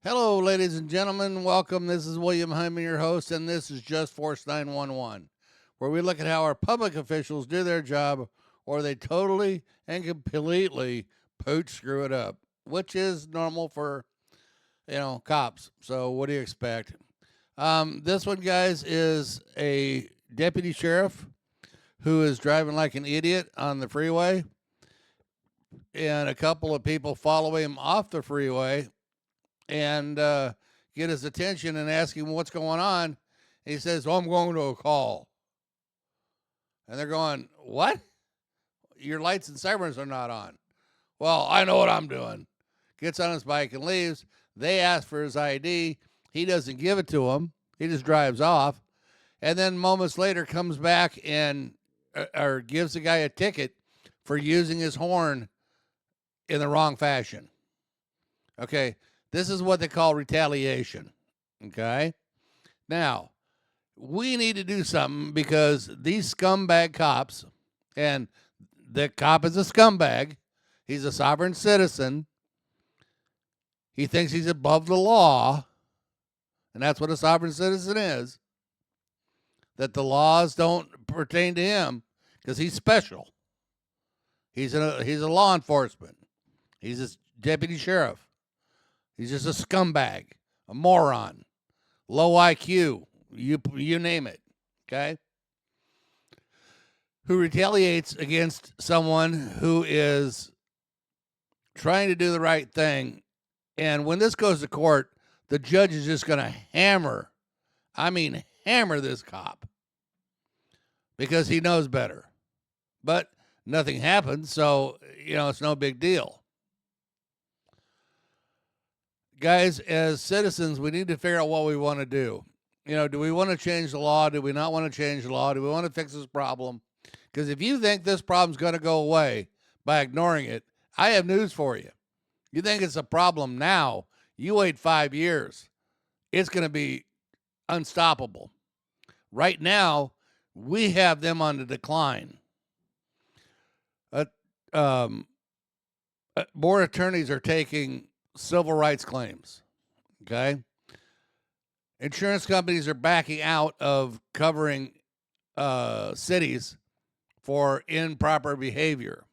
Hello, ladies and gentlemen. Welcome. This is William Hyman, your host, and this is Just Force 911, where we look at how our public officials do their job or they totally and completely pooch screw it up, which is normal for, cops. So, what do you expect? This one, guys, is a deputy sheriff who is driving like an idiot on the freeway, and a couple of people follow him off the freeway and get his attention and ask him what's going on. He says, "Oh, I'm going to a call." And they're going, "What? Your lights and sirens are not on." "Well, I know what I'm doing." Gets on his bike and leaves. They ask for his ID. He doesn't give it to them. He just drives off. And then moments later comes back and or gives the guy a ticket for using his horn in the wrong fashion. Okay, this is what they call retaliation. Okay, now we need to do something because these scumbag cops, and the cop is a scumbag, he's a sovereign citizen, he thinks he's above the law, and that's what a sovereign citizen is, that the laws don't pertain to him because he's special. He's a law enforcement. He's a deputy sheriff. He's just a scumbag, a moron, low IQ, you name it, okay? Who retaliates against someone who is trying to do the right thing. And when this goes to court, the judge is just going to hammer this cop because he knows better. But nothing happens, so, it's no big deal. Guys, as citizens, we need to figure out what we want to do. Do we want to change the law? Do we not want to change the law? Do we want to fix this problem? Because if you think this problem's going to go away by ignoring it, I have news for you. You think it's a problem now, you wait 5 years. It's going to be unstoppable. Right now, we have them on the decline. More attorneys are taking civil rights claims, okay? Insurance companies are backing out of covering cities for improper behavior,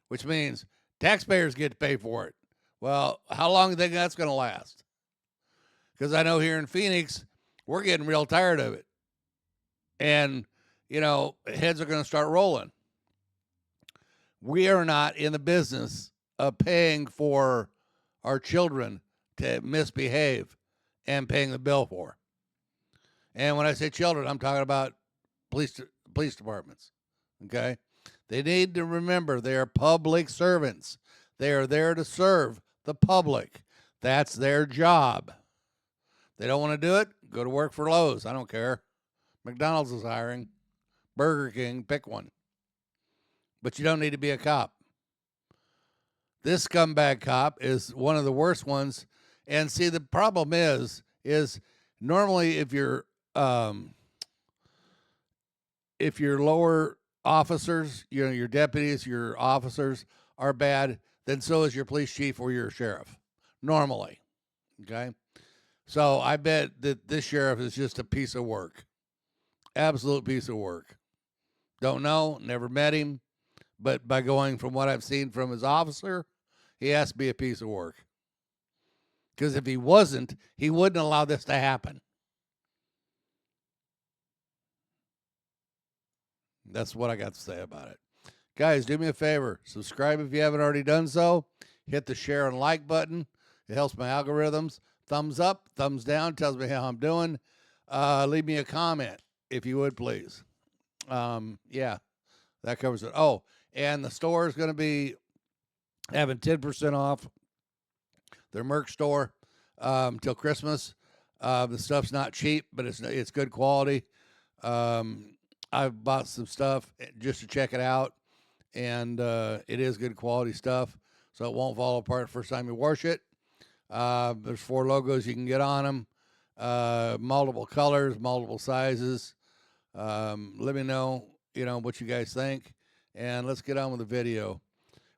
which means taxpayers get to pay for it. Well, how long do you think that's going to last? Because I know here in Phoenix, we're getting real tired of it. And, heads are going to start rolling. We are not in the business of paying for our children to misbehave and paying the bill for. And when I say children, I'm talking about police departments, okay? They need to remember they are public servants. They are there to serve the public. That's their job. They don't want to do it, go to work for Lowe's. I don't care. McDonald's is hiring. Burger King, pick one. But you don't need to be a cop. This scumbag cop is one of the worst ones. And see, the problem is normally if your lower officers, your deputies, your officers are bad, then so is your police chief or your sheriff. Normally. Okay? So I bet that this sheriff is just a piece of work. Absolute piece of work. Don't know, never met him. But by going from what I've seen from his officer, he has to be a piece of work. Because if he wasn't, he wouldn't allow this to happen. That's what I got to say about it. Guys, do me a favor. Subscribe if you haven't already done so. Hit the share and like button. It helps my algorithms. Thumbs up, thumbs down, tells me how I'm doing. Leave me a comment, if you would, please. Yeah, that covers it. Oh, and the store is going to be having 10% off their merch store till Christmas. The stuff's not cheap, but it's good quality. I've bought some stuff just to check it out, and it is good quality stuff, so it won't fall apart first time you wash it. There's 4 logos you can get on them, multiple colors, multiple sizes. Let me know, what you guys think, and let's get on with the video.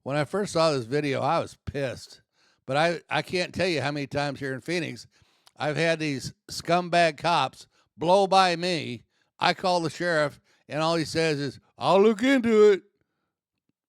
When I first saw this video, I was pissed. But I can't tell you how many times here in Phoenix I've had these scumbag cops blow by me. I call the sheriff, and all he says is, I'll look into it.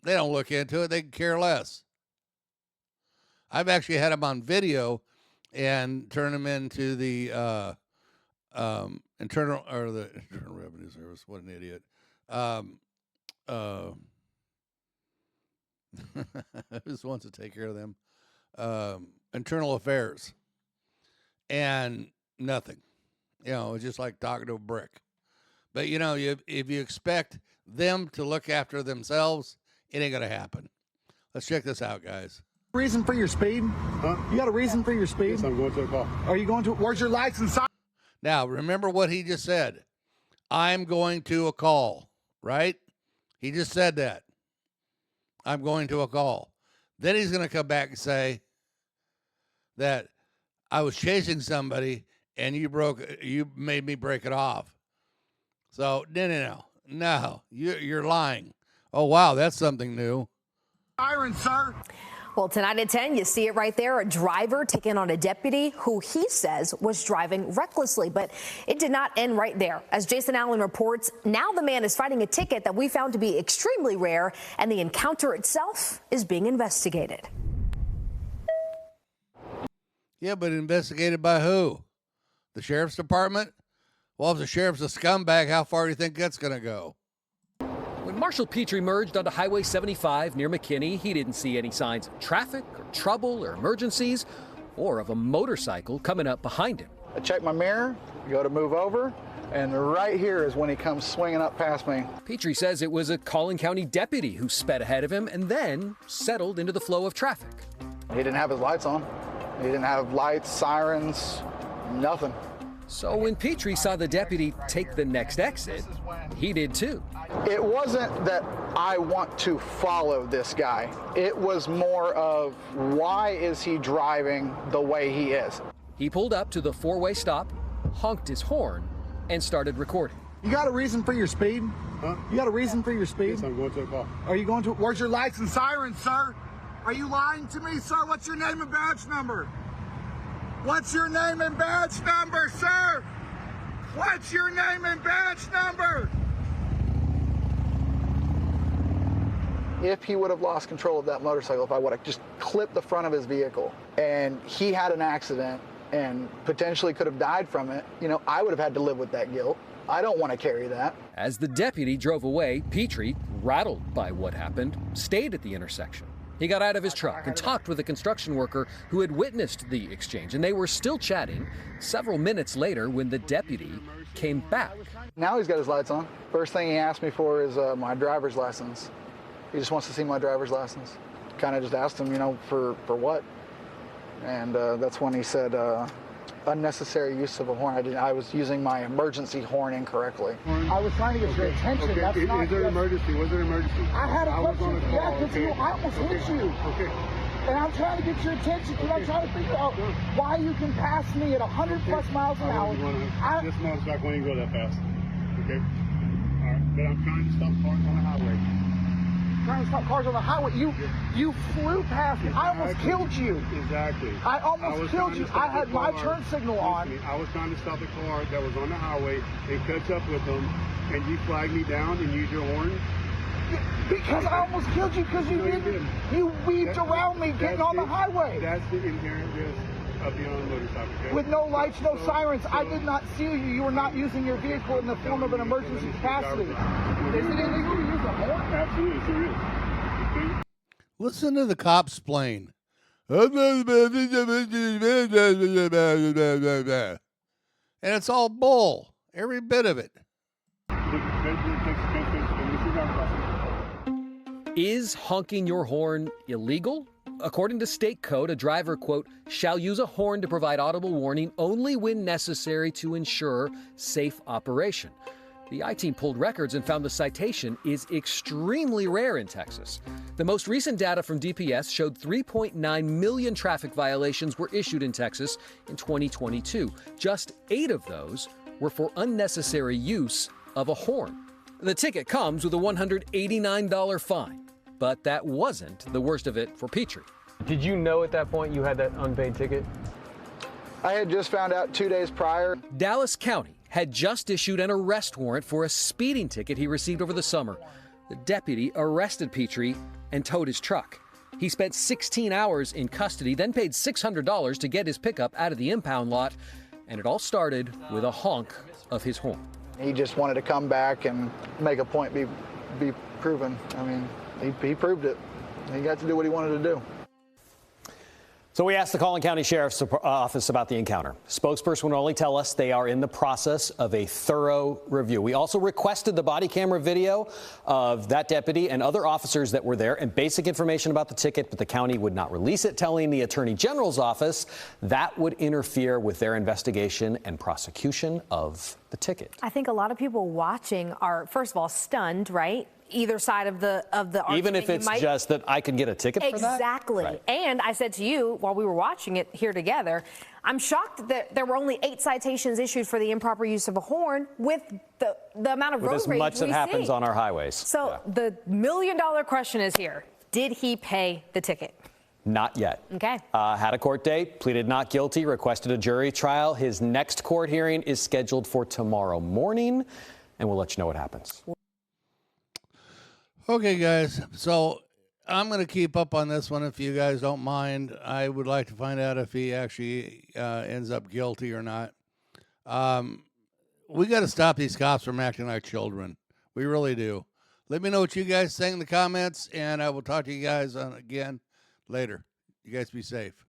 They don't look into it. They can care less. I've actually had them on video and turn them into the Internal Revenue Service. What an idiot. Who's wants to take care of them? Internal Affairs. And nothing. It's just like talking to a brick. But, if you expect them to look after themselves, it ain't going to happen. Let's check this out, guys. Reason for your speed? Huh? You got a reason for your speed? Yes, I'm going to a call. Are you going to? Where's your license? Now, remember what he just said. I'm going to a call, right? He just said that. I'm going to a call. Then he's going to come back and say that I was chasing somebody and you made me break it off. So, no, you're lying. Oh, wow, that's something new. Siren, sir. Well, tonight at 10, you see it right there. A driver taking on a deputy who he says was driving recklessly. But it did not end right there. As Jason Allen reports, now the man is fighting a ticket that we found to be extremely rare, and the encounter itself is being investigated. Yeah, but investigated by who? The sheriff's department? Well, if the sheriff's a scumbag, how far do you think that's going to go? When Marshal Petrie merged onto Highway 75 near McKinney, he didn't see any signs of traffic or trouble or emergencies or of a motorcycle coming up behind him. I check my mirror, go to move over, and right here is when he comes swinging up past me. Petrie says it was a Collin County deputy who sped ahead of him and then settled into the flow of traffic. He didn't have his lights on. He didn't have lights, sirens, nothing. So when Petrie saw the deputy take the next exit, he did too. It wasn't that I want to follow this guy. It was more of, why is he driving the way he is? He pulled up to the four-way stop, honked his horn, and started recording. You got a reason for your speed? Huh? You got a reason for your speed? Yes, I'm going to a call. Are you going to? Where's your lights and sirens, sir? Are you lying to me, sir? What's your name and badge number? What's your name and badge number, sir? What's your name and badge number? If he would have lost control of that motorcycle, if I would have just clipped the front of his vehicle and he had an accident and potentially could have died from it, I would have had to live with that guilt. I don't want to carry that. As the deputy drove away, Petrie, rattled by what happened, stayed at the intersection. He got out of his truck and talked with a construction worker who had witnessed the exchange, and they were still chatting several minutes later when the deputy came back. Now he's got his lights on. First thing he asked me for is my driver's license. He just wants to see my driver's license. Kind of just asked him, for what? And that's when he said, unnecessary use of a horn. I was using my emergency horn incorrectly. I was trying to get your attention. Okay. That's not. Is there an emergency? Was there an emergency? I had a question. Was on a call. Yeah, because Okay. I almost hit you. Okay. And I'm trying to get your attention because I'm trying to figure out why you can pass me at 100 plus miles an hour. This motorcycle when you go that fast. Okay. All right. But I'm trying to stop cars on the highway. Trying to stop cars on the highway. You flew past me. I almost killed you. Exactly. I almost killed you. I had my turn signal on. I was trying to stop the car that was on the highway and catch up with them, and you flagged me down and used your horn. Because I almost killed you because you didn't. You weaved around me getting on the highway. That's the inherent risk of being on a motorcycle. Okay? With no lights, no sirens. I did not see you. You were not using your vehicle in the form of an emergency capacity. Is it illegal to use a horn? Absolutely, sure is. Okay? Listen to the cops explain. And it's all bull. Every bit of it. Is honking your horn illegal? According to state code, a driver, quote, shall use a horn to provide audible warning only when necessary to ensure safe operation. The I-Team pulled records and found the citation is extremely rare in Texas. The most recent data from DPS showed 3.9 million traffic violations were issued in Texas in 2022. Just 8 of those were for unnecessary use of a horn. The ticket comes with a $189 fine, but that wasn't the worst of it for Petrie. Did you know at that point you had that unpaid ticket? I had just found out 2 days prior. Dallas County had just issued an arrest warrant for a speeding ticket he received over the summer. The deputy arrested Petrie and towed his truck. He spent 16 hours in custody, then paid $600 to get his pickup out of the impound lot, and it all started with a honk of his horn. He just wanted to come back and make a point be proven. I mean, he proved it. He got to do what he wanted to do. So we asked the Collin County Sheriff's Office about the encounter. Spokesperson would only tell us they are in the process of a thorough review. We also requested the body camera video of that deputy and other officers that were there and basic information about the ticket, but the county would not release it, telling the Attorney General's office that would interfere with their investigation and prosecution of the ticket. I think a lot of people watching are, first of all, stunned, right? Either side of the argument. Even if it's just that I could get a ticket for that? Exactly. Right. And I said to you while we were watching it here together, I'm shocked that there were only 8 citations issued for the improper use of a horn with the amount of With road as rage much that we happens see. on our highways. So the million-dollar question is here. Did he pay the ticket? Not yet. Okay. Had a court date, pleaded not guilty, requested a jury trial. His next court hearing is scheduled for tomorrow morning, and we'll let you know what happens. Okay, guys. So I'm going to keep up on this one if you guys don't mind. I would like to find out if he actually ends up guilty or not. We got to stop these cops from acting like children. We really do. Let me know what you guys think in the comments, and I will talk to you guys again later. You guys be safe.